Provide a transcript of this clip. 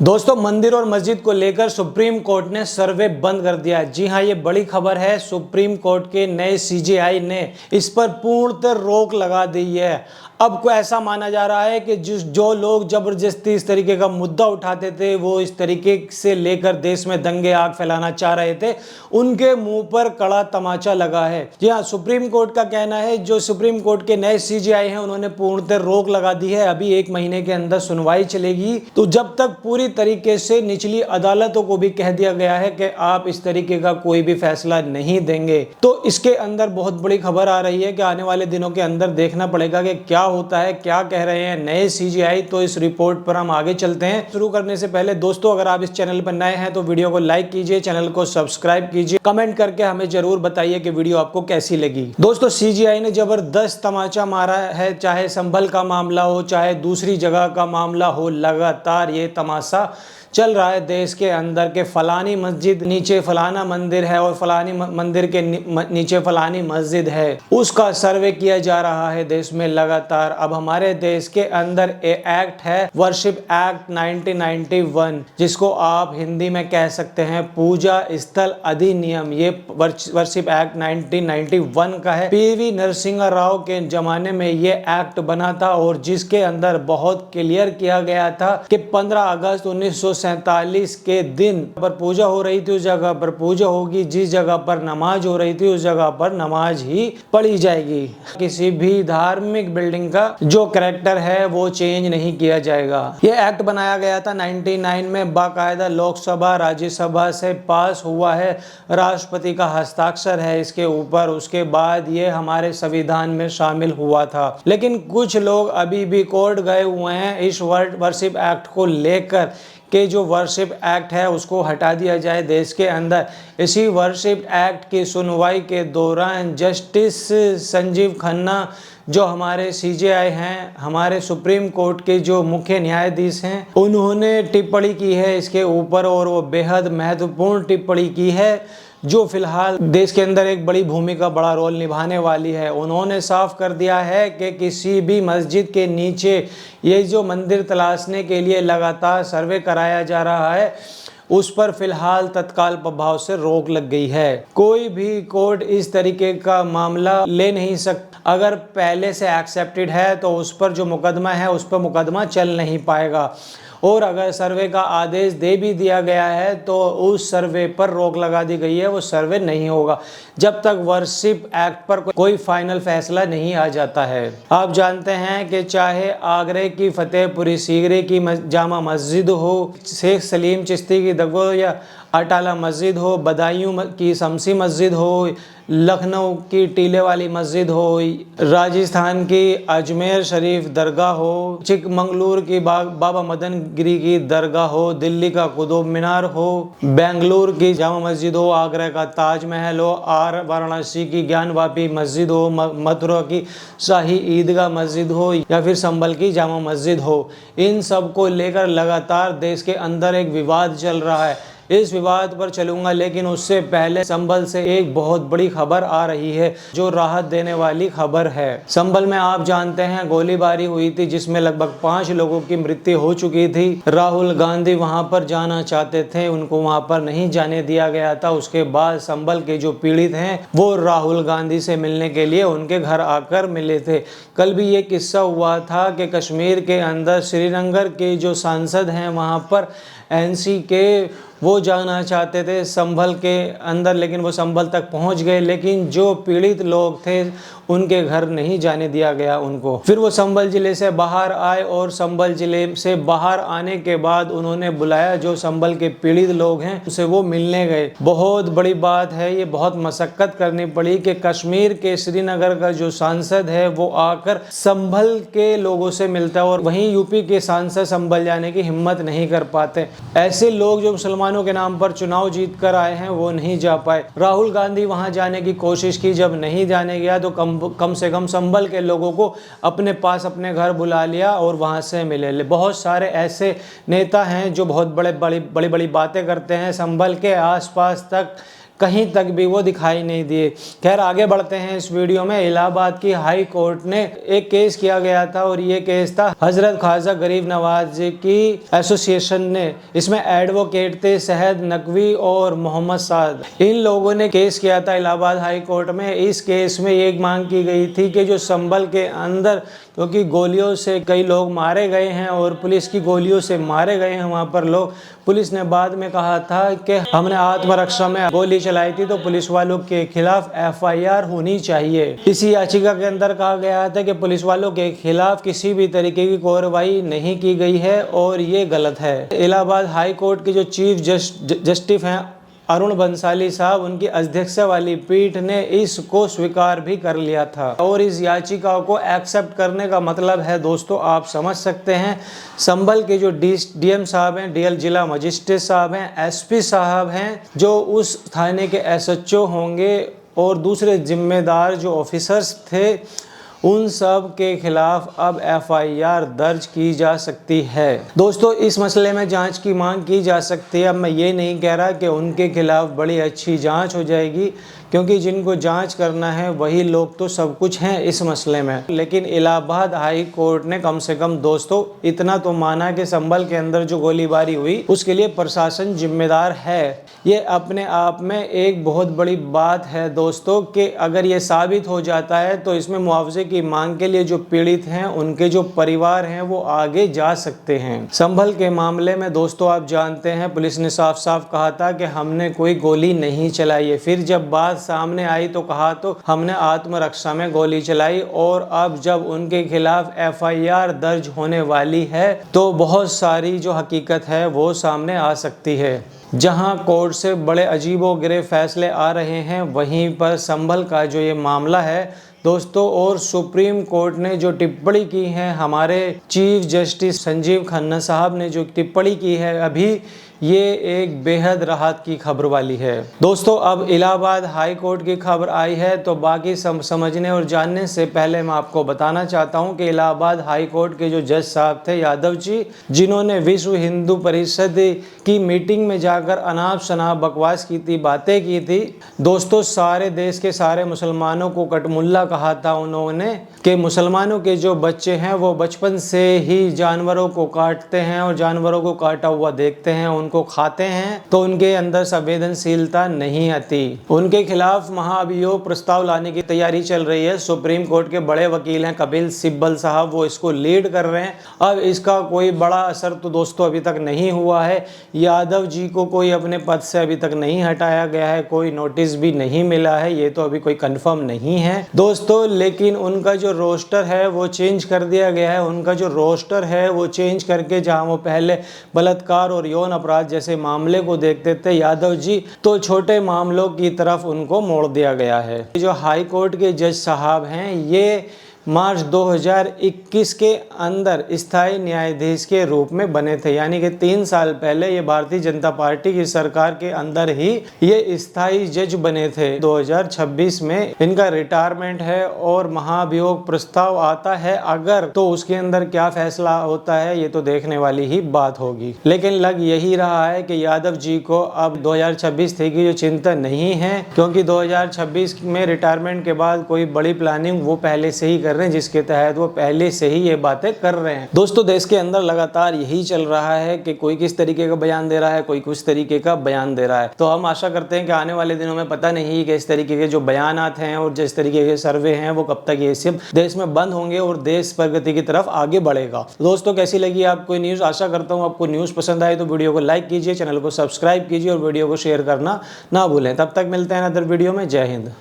दोस्तों, मंदिर और मस्जिद को लेकर सुप्रीम कोर्ट ने सर्वे बंद कर दिया है। जी हां, ये बड़ी खबर है। सुप्रीम कोर्ट के नए सीजेआई ने इस पर पूर्णतः रोक लगा दी है। अब को ऐसा माना जा रहा है कि जो लोग जबरदस्ती इस तरीके का मुद्दा उठाते थे, वो इस तरीके से लेकर देश में दंगे आग फैलाना चाह रहे थे, उनके मुंह पर कड़ा तमाचा लगा है। जी हाँ, सुप्रीम कोर्ट का कहना है, जो सुप्रीम कोर्ट के नए सीजेआई हैं, उन्होंने पूर्णतः रोक लगा दी है। अभी 1 महीने के अंदर सुनवाई चलेगी। तो जब तक पूरी तरीके से निचली अदालतों को भी कह दिया गया है कि आप इस तरीके का कोई भी फैसला नहीं देंगे, तो इसके अंदर बहुत बड़ी खबर आ रही है कि आने वाले दिनों के अंदर देखना पड़ेगा कि क्या होता है, क्या कह रहे हैं नए सीजेआई। तो इस रिपोर्ट पर हम आगे चलते हैं। शुरू करने से पहले दोस्तों, अगर आप इस चैनल पर नए हैं तो वीडियो को लाइक कीजिए, चैनल को सब्सक्राइब कीजिए, कमेंट करके हमें जरूर बताइए कि वीडियो आपको कैसी लगी। दोस्तों, सीजेआई ने जबरदस्त तमाचा मारा है। चाहे संभल का मामला हो, चाहे दूसरी जगह का मामला हो, लगातार ये तमाशा चल रहा है देश के अंदर के फलानी मस्जिद नीचे फलाना मंदिर है और फलानी मंदिर के नीचे फलानी मस्जिद है, उसका सर्वे किया जा रहा है देश में लगातार। अब हमारे देश के अंदर एक्ट है वर्शिप एक्ट 1991, जिसको आप हिंदी में कह सकते हैं पूजा स्थल अधिनियम। ये वर्शिप एक्ट 1991 का है। पीवी नरसिंह राव के जमाने में ये एक्ट बना था और जिसके अंदर बहुत क्लियर किया गया था कि 15 अगस्त 1947 के दिन पर पूजा हो रही थी, उस जगह पर पूजा होगी, जिस जगह पर नमाज हो रही थी उस जगह पर नमाज ही पढ़ी जाएगी। किसी भी धार्मिक बिल्डिंग का जो कैरेक्टर है वो चेंज नहीं किया जाएगा। ये एक्ट बनाया गया था 99 में, बाकायदा लोकसभा राज्यसभा से पास हुआ है, राष्ट्रपति का हस्ताक्षर है इसके ऊपर। उसके बाद ये हमारे संविधान में शामिल हुआ था। लेकिन कुछ लोग अभी भी कोर्ट गए हुए हैं इस वर्शिप एक्ट को लेकर कि जो वर्शिप एक्ट है उसको हटा दिया जाए देश के अंदर। इसी वर्शिप एक्ट की सुनवाई के दौरान जस्टिस संजीव खन्ना, जो हमारे सीजेआई हैं, हमारे सुप्रीम कोर्ट के जो मुख्य न्यायाधीश हैं, उन्होंने टिप्पणी की है इसके ऊपर और वो बेहद महत्वपूर्ण टिप्पणी की है, जो फिलहाल देश के अंदर एक बड़ी भूमिका, बड़ा रोल निभाने वाली है। उन्होंने साफ कर दिया है कि किसी भी मस्जिद के नीचे ये जो मंदिर तलाशने के लिए लगातार सर्वे कराया जा रहा है, उस पर फिलहाल तत्काल प्रभाव से रोक लग गई है। कोई भी कोर्ट इस तरीके का मामला ले नहीं सकता। अगर पहले से एक्सेप्टेड है तो उस पर जो मुकदमा है उस पर मुकदमा चल नहीं पाएगा, और अगर सर्वे का आदेश दे भी दिया गया है तो उस सर्वे पर रोक लगा दी गई है, वो सर्वे नहीं होगा जब तक वर्शिप एक्ट पर कोई फाइनल फैसला नहीं आ जाता है। आप जानते हैं कि चाहे आगरे की फतेहपुरी सीकरी की जामा मस्जिद हो, शेख सलीम चिश्ती की दरगाह या अटाला मस्जिद हो, बदायूं की शमसी मस्जिद हो, लखनऊ की टीले वाली मस्जिद हो, राजस्थान की अजमेर शरीफ दरगाह हो, चिकमंगलूर की बाबा मदन गिरी की दरगाह हो, दिल्ली का कुतुब मीनार हो, बेंगलुरु की जामा मस्जिद हो, आगरा का ताजमहल हो, वाराणसी की ज्ञानवापी मस्जिद हो, मथुरा की शाही ईदगाह मस्जिद हो, या फिर संभल की जामा मस्जिद हो, इन सब को लेकर लगातार देश के अंदर एक विवाद चल रहा है। इस विवाद पर चलूंगा, लेकिन उससे पहले संभल से एक बहुत बड़ी खबर आ रही है जो राहत देने वाली खबर है। संभल में आप जानते हैं गोलीबारी हुई थी जिसमें लगभग 5 लोगों की मृत्यु हो चुकी थी। राहुल गांधी वहां पर जाना चाहते थे, उनको वहां पर नहीं जाने दिया गया था। उसके बाद संभल के जो पीड़ित हैं वो राहुल गांधी से मिलने के लिए उनके घर आकर मिले थे। कल भी ये किस्सा हुआ था कि कश्मीर के अंदर श्रीनगर के जो सांसद हैं वहां पर एनसी के, वो जाना चाहते थे संभल के अंदर, लेकिन वो संभल तक पहुंच गए, लेकिन जो पीड़ित लोग थे उनके घर नहीं जाने दिया गया उनको। फिर वो संभल जिले से बाहर आए और संभल जिले से बाहर आने के बाद उन्होंने बुलाया जो संभल के पीड़ित लोग हैं उनसे वो मिलने गए। बहुत बड़ी बात है, ये बहुत मशक्कत करनी पड़ी कि कश्मीर के श्रीनगर का जो सांसद है वो आकर संभल के लोगों से मिलता है, और वहीं यूपी के सांसद संभल जाने की हिम्मत नहीं कर पाते। ऐसे लोग जो मुसलमानों के नाम पर चुनाव जीत कर आए हैं वो नहीं जा पाए। राहुल गांधी वहां जाने की कोशिश की, जब नहीं जाने गया तो कम से कम संभल के लोगों को अपने पास अपने घर बुला लिया और वहां से मिले। बहुत सारे ऐसे नेता हैं जो बहुत बड़ी बड़ी बातें करते हैं, संभल के आसपास तक कहीं तक भी वो दिखाई नहीं दिए। खैर आगे बढ़ते हैं इस वीडियो में। इलाहाबाद की हाई कोर्ट ने एक केस किया गया था और ये केस था हजरत ख्वाजा गरीब नवाज की एसोसिएशन ने। इसमें एडवोकेट थे शहद नकवी और मोहम्मद साद। इन लोगों ने केस किया था इलाहाबाद हाई कोर्ट में। इस केस में एक मांग की गई थी कि जो संभल के अंदर क्योंकि गोलियों से कई लोग मारे गए हैं और पुलिस की गोलियों से मारे गए हैं वहाँ पर लोग। पुलिस ने बाद में कहा था कि हमने आत्मरक्षा में गोली चलाई थी, तो पुलिस वालों के खिलाफ एफआईआर होनी चाहिए। इसी याचिका के अंदर कहा गया था कि पुलिस वालों के खिलाफ किसी भी तरीके की कार्रवाई नहीं की गई है और ये गलत है। इलाहाबाद हाई कोर्ट के जो चीफ जस्टिस हैं अरुण बंसाली साहब, उनकी अध्यक्षता वाली पीठ ने इसको स्वीकार भी कर लिया था और इस याचिका को एक्सेप्ट करने का मतलब है दोस्तों, आप समझ सकते हैं, संभल के जो डीएम साहब हैं, डीएल जिला मजिस्ट्रेट साहब हैं, एसपी साहब हैं, जो उस थाने के एसएचओ होंगे और दूसरे जिम्मेदार जो ऑफिसर्स थे, उन सब के खिलाफ अब एफआईआर दर्ज की जा सकती है। दोस्तों इस मसले में जांच की मांग की जा सकती है। अब मैं ये नहीं कह रहा कि उनके खिलाफ बड़ी अच्छी जांच हो जाएगी, क्योंकि जिनको जांच करना है वही लोग तो सब कुछ हैं इस मसले में। लेकिन इलाहाबाद हाई कोर्ट ने कम से कम दोस्तों इतना तो माना कि संभल के अंदर जो गोलीबारी हुई उसके लिए प्रशासन जिम्मेदार है। ये अपने आप में एक बहुत बड़ी बात है दोस्तों कि अगर ये साबित हो जाता है तो इसमें मुआवजे की मांग के लिए जो पीड़ित हैं, उनके जो परिवार हैं, वो आगे जा सकते हैं। संभल के मामले में दोस्तों आप जानते हैं पुलिस ने साफ साफ कहा था कि हमने कोई गोली नहीं चलाई है। फिर जब बात सामने आई तो कहा तो हमने आत्मरक्षा में गोली चलाई। और अब जब उनके खिलाफ एफआईआर दर्ज होने वाली है तो बहुत सारी जो हकीकत है वो सामने आ सकती है। जहां कोर्ट से बड़े अजीबोगरीब फैसले आ रहे हैं, वहीं पर संभल का जो ये मामला है दोस्तों, और सुप्रीम कोर्ट ने जो टिप्पणी की है, हमारे चीफ जस्टिस संजीव खन्ना साहब ने जो टिप्पणी की है अभी, ये एक बेहद राहत की खबर वाली है। दोस्तों अब इलाहाबाद हाई कोर्ट की खबर आई है, तो बाकी समझने और जानने से पहले मैं आपको बताना चाहता हूं कि इलाहाबाद हाई कोर्ट के जो जज साहब थे यादव जी, जिन्होंने विश्व हिंदू परिषद की मीटिंग में जाकर अनाप शनाप बकवास की थी, बातें की थी दोस्तों, सारे देश के सारे मुसलमानों को कटमुल्ला कहा था उन्होंने कि मुसलमानों के जो बच्चे हैं वो बचपन से ही जानवरों को काटते हैं और जानवरों को काटा हुआ देखते हैं, उनको खाते हैं, तो उनके अंदर संवेदनशीलता नहीं आती। उनके खिलाफ महाअभियोग प्रस्ताव लाने की तैयारी चल रही है। सुप्रीम कोर्ट के बड़े वकील हैं कपिल सिब्बल साहब, वो इसको लीड कर रहे हैं। अब इसका कोई बड़ा असर तो दोस्तों अभी तक नहीं हुआ है। यादव जी को कोई अपने पद से अभी तक नहीं हटाया गया है, कोई नोटिस भी नहीं मिला है, ये तो अभी कोई कंफर्म नहीं है दोस्तों। लेकिन उनका जो रोस्टर है वो चेंज कर दिया गया है। उनका जो रोस्टर है वो चेंज करके जहां वो पहले बलात्कार और यौन अपराध जैसे मामले को देखते थे यादव जी, तो छोटे मामलों की तरफ उनको मोड़ दिया गया है। जो हाई कोर्ट के जज साहब हैं, ये मार्च 2021 के अंदर स्थायी न्यायाधीश के रूप में बने थे, यानी कि 3 साल पहले ये भारतीय जनता पार्टी की सरकार के अंदर ही ये स्थायी जज बने थे। 2026 में इनका रिटायरमेंट है और महाभियोग प्रस्ताव आता है अगर, तो उसके अंदर क्या फैसला होता है ये तो देखने वाली ही बात होगी। लेकिन लग यही रहा है कि यादव जी को अब 2026 की जो चिंता नहीं है, क्योंकि 2026 में रिटायरमेंट के बाद कोई बड़ी प्लानिंग वो पहले से ही कर रहे हैं, जिसके तहत वो पहले से ही ये बातें कर रहे हैं। दोस्तों देश के अंदर लगातार यही चल रहा है कि कोई किस तरीके का बयान दे रहा है, कोई कुछ तरीके का बयान दे रहा है। तो हम आशा करते हैं कि आने वाले दिनों में पता नहीं कि इस तरीके के जो बयानात हैं और जिस तरीके के सर्वे हैं वो कब तक ये सब देश में बंद होंगे और देश प्रगति की तरफ आगे बढ़ेगा। दोस्तों कैसी लगी आपको न्यूज़? आशा करता हूँ आपको न्यूज़ पसंद आए तो वीडियो को लाइक कीजिए, चैनल को सब्सक्राइब कीजिए और वीडियो को शेयर करना ना भूलें। तब तक मिलते हैं अदर वीडियो में। जय हिंद।